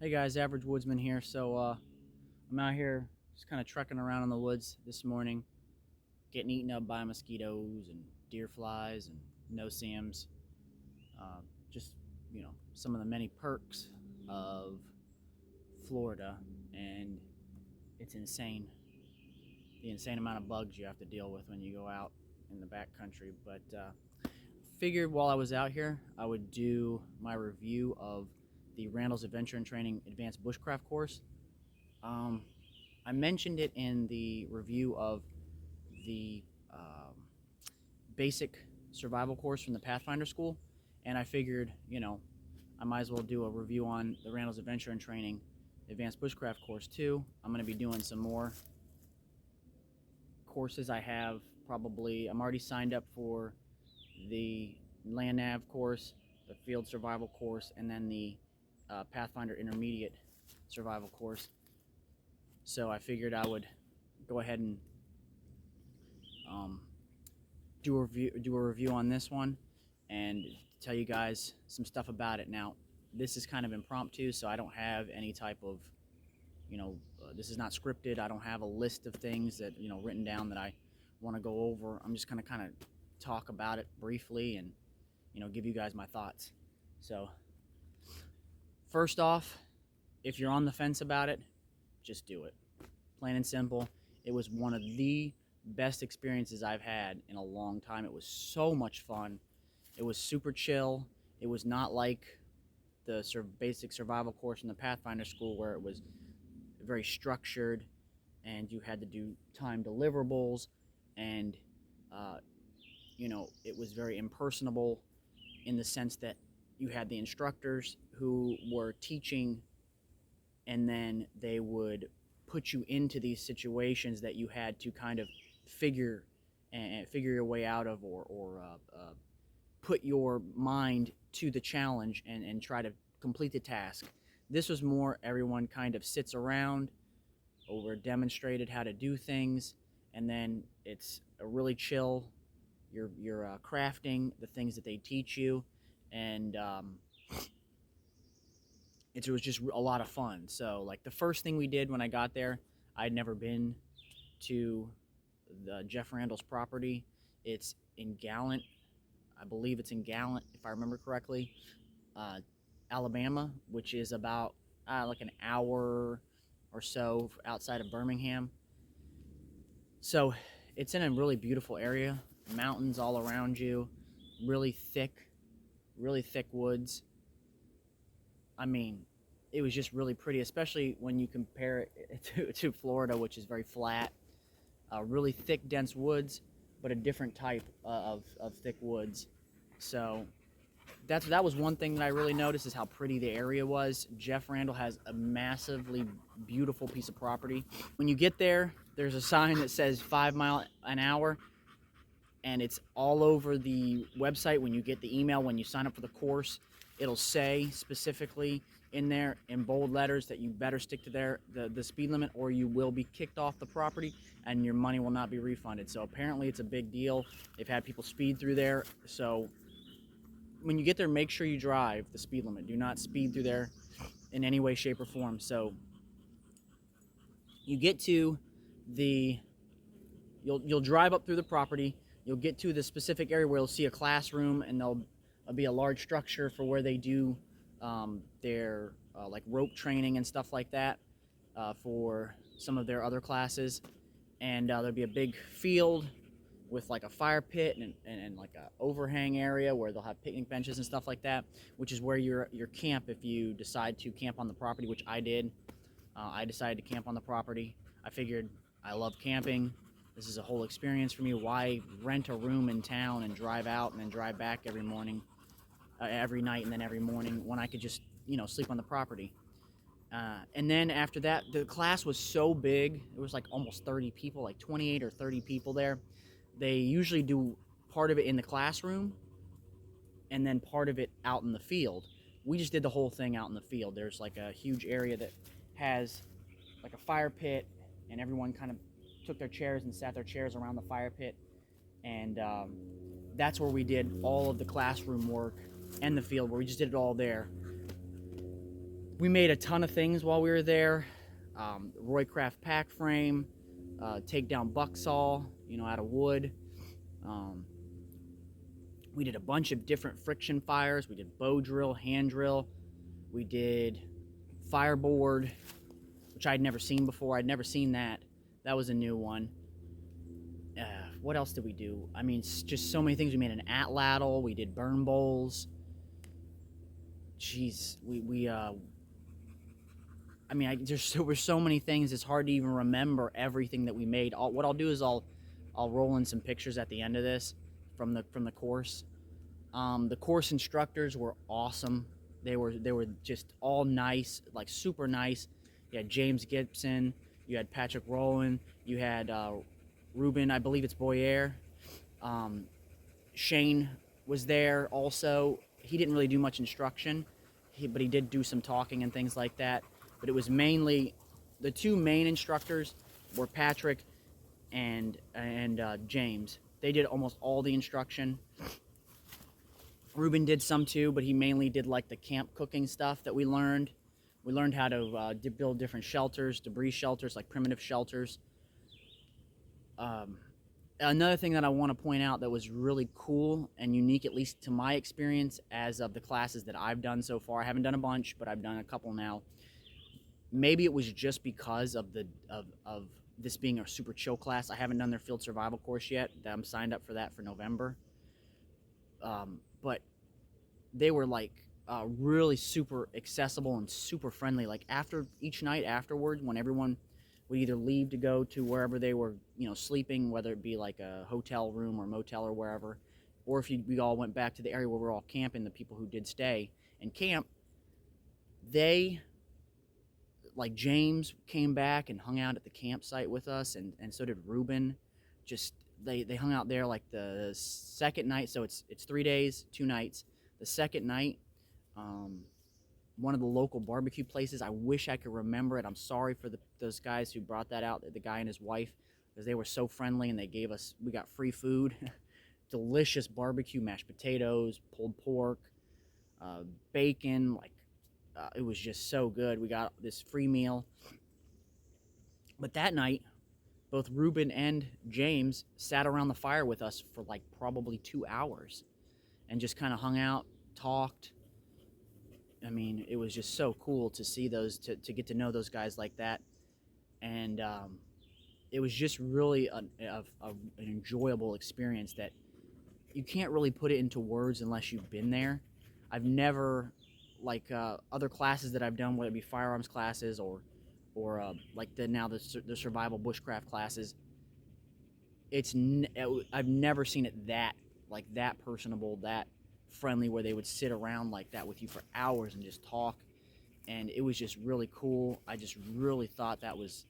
Hey guys, Average Woodsman here. I'm out here just kind of trekking around in the woods this morning, getting eaten up by mosquitoes and deer flies and no-see-ums. Uh, just, some of the many perks of Florida, and it's insane. The insane amount of bugs you have to deal with when you go out in the back country. But figured while I was out here, I would do my review of the Randall'S Adventure and Training Advanced Bushcraft course. Um, I mentioned it in the review of the basic survival course from the Pathfinder School, and I figured, I might as well do a review on the Randall'S Adventure and Training Advanced Bushcraft course too. I'm going to be doing some more courses. I'm already signed up for the Land Nav course, the Field Survival course, and then the Pathfinder Intermediate Survival course. So I figured I would go ahead and do a review on this one and tell you guys some stuff about it. Now, this is kind of impromptu, so I don't have any type of, this is not scripted. I don't have a list of things that, written down that I want to go over. I'm just going to kind of talk about it briefly and, give you guys my thoughts. So, first off, if you're on the fence about it, just do it. Plain and simple. It was one of the best experiences I've had in a long time. It was so much fun. It was super chill. It was not like the basic survival course in the Pathfinder School where it was very structured and you had to do time deliverables, and it was very impersonable in the sense that you had the instructors who were teaching, and then they would put you into these situations that you had to kind of figure your way out of, or put your mind to the challenge and try to complete the task. This was more everyone kind of sits around over demonstrated how to do things, and then it's a really chill. You're crafting the things that they teach you, and it was just a lot of fun. So, like, the first thing we did when I got there, I'd never been to the Jeff Randall's property. It's in Gallant. I believe it's in Gallant, if I remember correctly, Alabama, which is about like an hour or so outside of Birmingham. So it's in a really beautiful area, mountains all around you, really thick woods. I mean, it was just really pretty, especially when you compare it to Florida, which is very flat. Really thick, dense woods, but a different type of thick woods. So that was one thing that I really noticed, is how pretty the area was. Jeff Randall has a massively beautiful piece of property. When you get there, there's a sign that says 5 miles an hour, and it's all over the website. When you get the email, when you sign up for the course, it'll say specifically in there in bold letters that you better stick to the speed limit, or you will be kicked off the property and your money will not be refunded. So apparently it's a big deal. They've had people speed through there. So when you get there, make sure you drive the speed limit. Do not speed through there in any way, shape, or form. So you get to you'll drive up through the property. You'll get to the specific area where you'll see a classroom, and there'll be a large structure for where they do their like rope training and stuff like that for some of their other classes. And there'll be a big field with like a fire pit and like a overhang area where they'll have picnic benches and stuff like that, which is where your camp, if you decide to camp on the property, which I did. I decided to camp on the property. I figured I love camping. This is a whole experience for me. Why rent a room in town and drive out and then drive back every night and then every morning, when I could just, sleep on the property? And then after that, the class was so big. It was like almost 30 people, like 28 or 30 people there. They usually do part of it in the classroom and then part of it out in the field. We just did the whole thing out in the field. There's like a huge area that has like a fire pit, and everyone kind of took their chairs and sat their chairs around the fire pit. And that's where we did all of the classroom work and the field, where we just did it all there. We made a ton of things while we were there. Roycraft pack frame, takedown buck saw, out of wood. Um, we did a bunch of different friction fires. We did bow drill, hand drill. We did fireboard, which I'd never seen before. I'd never seen that. That was a new one. What else did we do? I mean, just so many things. We made an atlatl. We did burn bowls. Jeez, there were so many things. It's hard to even remember everything that we made. What I'll do is I'll roll in some pictures at the end of this from the course. The course instructors were awesome. They were just all nice, like super nice. You had James Gibson, you had Patrick Rowland, you had Ruben, I believe it's Boyer. Shane was there also. He didn't really do much instruction, but he did do some talking and things like that. But it was mainly the two main instructors were Patrick and James. They did almost all the instruction. Ruben did some too, but he mainly did like the camp cooking stuff that we learned. We learned how to build different shelters, debris shelters, like primitive shelters. Another thing that I want to point out that was really cool and unique, at least to my experience as of the classes that I've done so far. I haven't done a bunch, but I've done a couple now. Maybe it was just because of this being a super chill class. I haven't done their field survival course yet. I'm signed up for that for November. But they were like really super accessible and super friendly. Like after each night afterward, when everyone would either leave to go to wherever they were, sleeping, whether it be like a hotel room or motel or wherever, or if we all went back to the area where we're all camping, the people who did stay and camp, like James came back and hung out at the campsite with us, and so did Ruben. Just they hung out there like the second night, so it's 3 days, 2 nights. The second night, one of the local barbecue places, I wish I could remember it. I'm sorry for those guys who brought that out, the guy and his wife, because they were so friendly and we got free food. Delicious barbecue, mashed potatoes, pulled pork, bacon, it was just so good. We got this free meal. But that night, both Ruben and James sat around the fire with us for like probably 2 hours and just kind of hung out, talked. I mean, it was just so cool to see to get to know those guys like that. And it was just really an enjoyable experience that you can't really put it into words unless you've been there. I've never, other classes that I've done, whether it be firearms classes or like the survival bushcraft classes, I've never seen it that personable, that friendly, where they would sit around like that with you for hours and just talk. And it was just really cool. I just really thought that was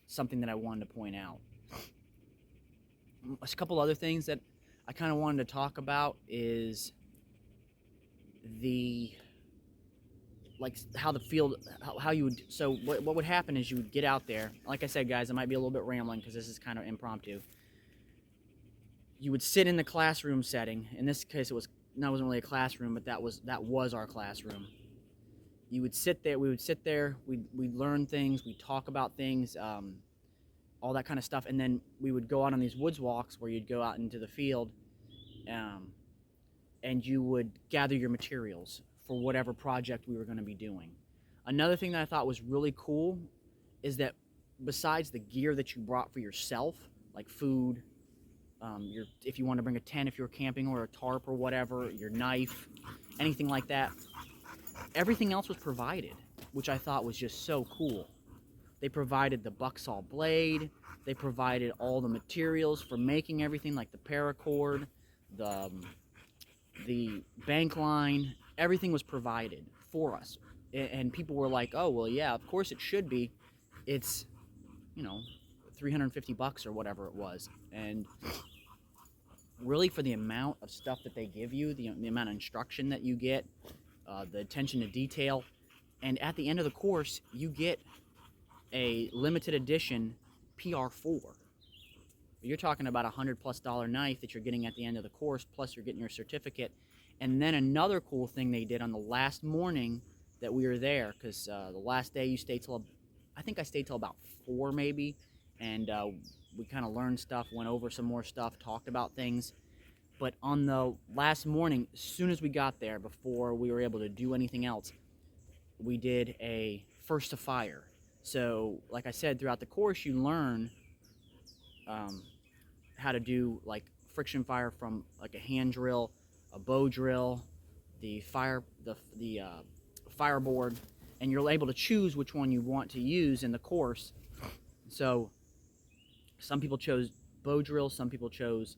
something that I wanted to point out. A couple other things that I kind of wanted to talk about is how the field, how you would, so what would happen is you would get out there. Like I said, guys, I might be a little bit rambling because this is kind of impromptu. You would sit in the classroom setting. In this case, it wasn't really a classroom, but that was our classroom. You would sit there, we would sit there, we'd learn things, we'd talk about things, all that kind of stuff, and then we would go out on these woods walks where you'd go out into the field, and you would gather your materials for whatever project we were going to be doing. Another thing that I thought was really cool is that besides the gear that you brought for yourself, like food, if you want to bring a tent if you're camping, or a tarp or whatever, your knife, anything like that, everything else was provided, which I thought was just so cool. They provided the bucksaw blade, they provided all the materials for making everything, like the paracord, the bank line, everything was provided for us. And people were like, oh, well, yeah, of course it should be. It's, $350 or whatever it was. And really, for the amount of stuff that they give you, the amount of instruction that you get, the attention to detail, and at the end of the course, you get a limited edition PR4. You're talking about $100+ knife that you're getting at the end of the course, plus you're getting your certificate. And then another cool thing they did on the last morning that we were there, because the last day you stayed till, I think I stayed till about 4 maybe, and we kind of learned stuff, went over some more stuff, talked about things. But on the last morning, as soon as we got there, before we were able to do anything else, we did a first to fire. So, like I said, throughout the course, you learn um, how to do like friction fire from like a hand drill, a bow drill, the fireboard, and you're able to choose which one you want to use in the course. So, some people chose bow drill, some people chose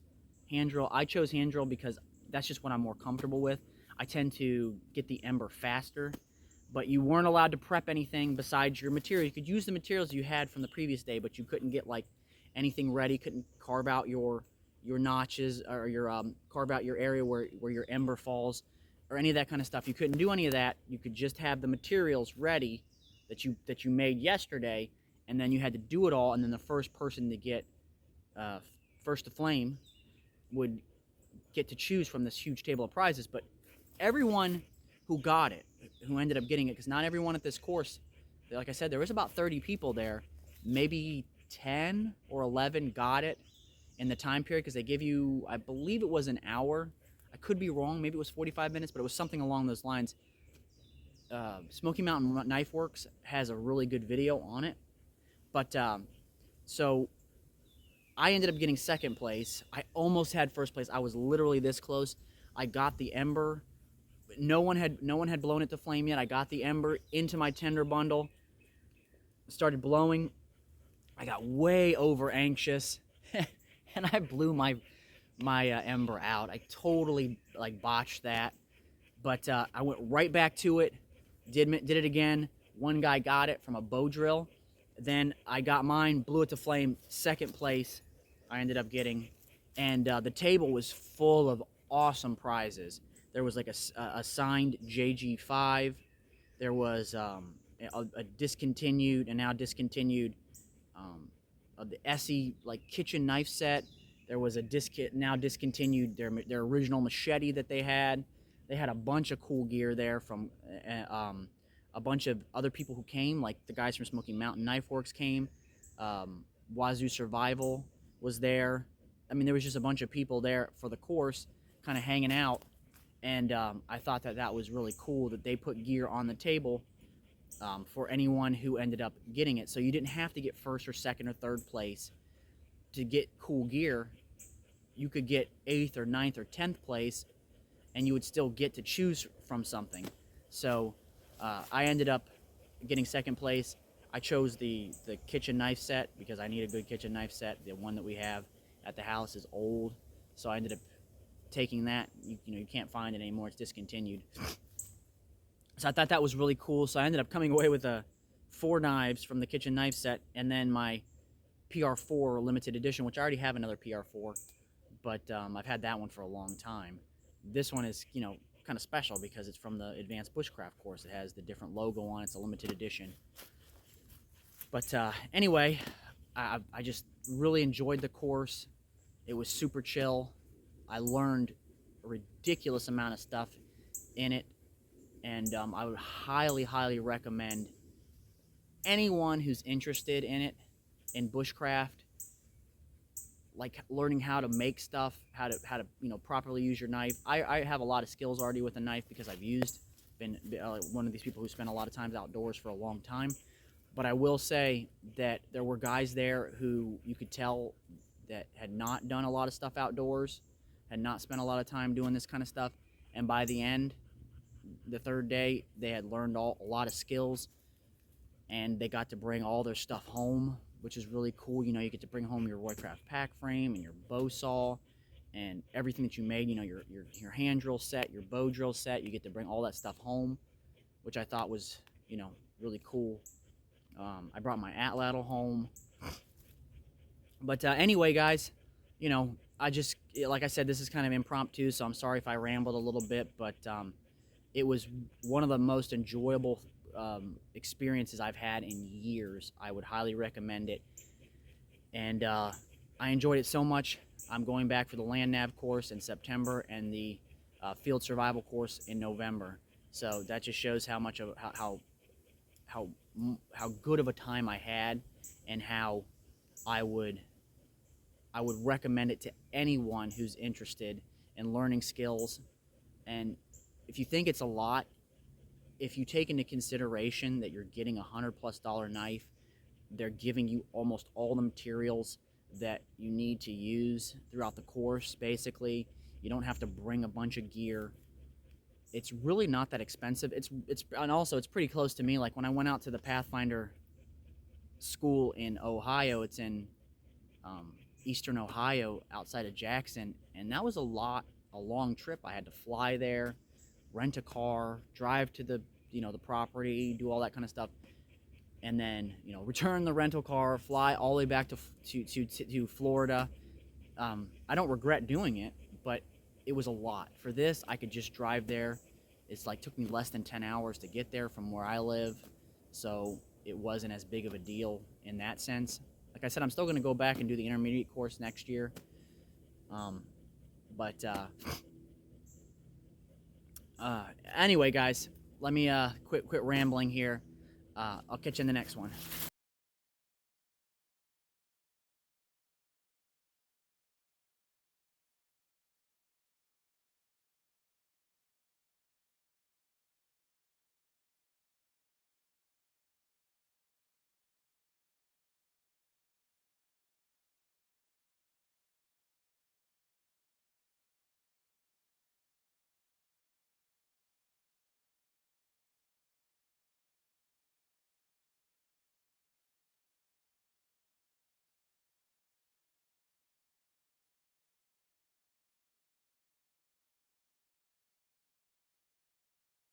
hand drill. I chose hand drill because that's just what I'm more comfortable with. I tend to get the ember faster, but you weren't allowed to prep anything besides your material. You could use the materials you had from the previous day, but you couldn't get like anything ready, couldn't carve out your notches, or your carve out your area where your ember falls, or any of that kind of stuff. You couldn't do any of that. You could just have the materials ready that you made yesterday, and then you had to do it all, and then the first person to get first to flame would get to choose from this huge table of prizes. But everyone who got it, who ended up getting it, because not everyone at this course, like I said, there was about 30 people there, maybe 10 or 11 got it in the time period, because they give you, I believe it was an hour. I could be wrong, maybe it was 45 minutes, but it was something along those lines. Smoky Mountain Knife Works has a really good video on it. But so I ended up getting second place. I almost had first place. I was literally this close. I got the ember. No one had blown it to flame yet. I got the ember into my tinder bundle. Started blowing. I got way over anxious, and I blew my ember out. I totally like botched that. But I went right back to it. Did it again. One guy got it from a bow drill. Then I got mine, blew it to flame, second place I ended up getting. And the table was full of awesome prizes. There was like a signed JG5. There was a discontinued, and now discontinued, the Esee like kitchen knife set. There was a now discontinued their original machete that they had. They had a bunch of cool gear there from a bunch of other people who came, like the guys from Smoky Mountain Knife Works came. Wazoo Survival was there. I mean, there was just a bunch of people there for the course, kind of hanging out. And I thought that was really cool that they put gear on the table for anyone who ended up getting it. So you didn't have to get first or second or third place to get cool gear. You could get 8th or 9th or 10th place, and you would still get to choose from something. So I ended up getting second place. I chose the kitchen knife set because I need a good kitchen knife set. The one that we have at the house is old, so I ended up taking that. You can't find it anymore. It's discontinued. So I thought that was really cool. So I ended up coming away with 4 knives from the kitchen knife set, and then my PR4 limited edition, which I already have another PR4, but I've had that one for a long time. This one is, kind of special because it's from the Advanced Bushcraft course. It has the different logo on it. It's a limited edition. But anyway, I just really enjoyed the course. It was super chill. I learned a ridiculous amount of stuff in it, and I would highly, highly recommend anyone who's interested in it, in bushcraft, like learning how to make stuff, how to properly use your knife. I have a lot of skills already with a knife because I've been one of these people who spend a lot of time outdoors for a long time. But I will say that there were guys there who you could tell that had not done a lot of stuff outdoors, had not spent a lot of time doing this kind of stuff, and by the end, the third day, they had learned a lot of skills, and they got to bring all their stuff home, which is really cool. You get to bring home your Roycraft pack frame and your bow saw and everything that you made, your hand drill set, your bow drill set. You get to bring all that stuff home, which I thought was, really cool. I brought my atlatl home. But anyway, guys, I just, like I said, this is kind of impromptu, so I'm sorry if I rambled a little bit, but it was one of the most enjoyable experiences I've had in years. I would highly recommend it, and I enjoyed it so much. I'm going back for the land nav course in September and the field survival course in November, So that just shows how much of how good of a time I had, and how I would I would recommend it to anyone who's interested in learning skills. And if you think it's a lot, if you take into consideration that you're getting $100+ knife, they're giving you almost all the materials that you need to use throughout the course. Basically, you don't have to bring a bunch of gear. It's really not that expensive. It's and also it's pretty close to me. Like when I went out to the Pathfinder school in Ohio, it's in um, Eastern Ohio, outside of Jackson, and that was a long trip. I had to fly there, rent a car, drive to the the property, do all that kind of stuff, and then return the rental car, fly all the way back to Florida. I don't regret doing it, but it was a lot. For this, I could just drive there. It's like took me less than 10 hours to get there from where I live, so it wasn't as big of a deal in that sense. Like I said, I'm still going to go back and do the intermediate course next year. Um, but anyway, guys, let me quit rambling here. I'll catch you in the next one.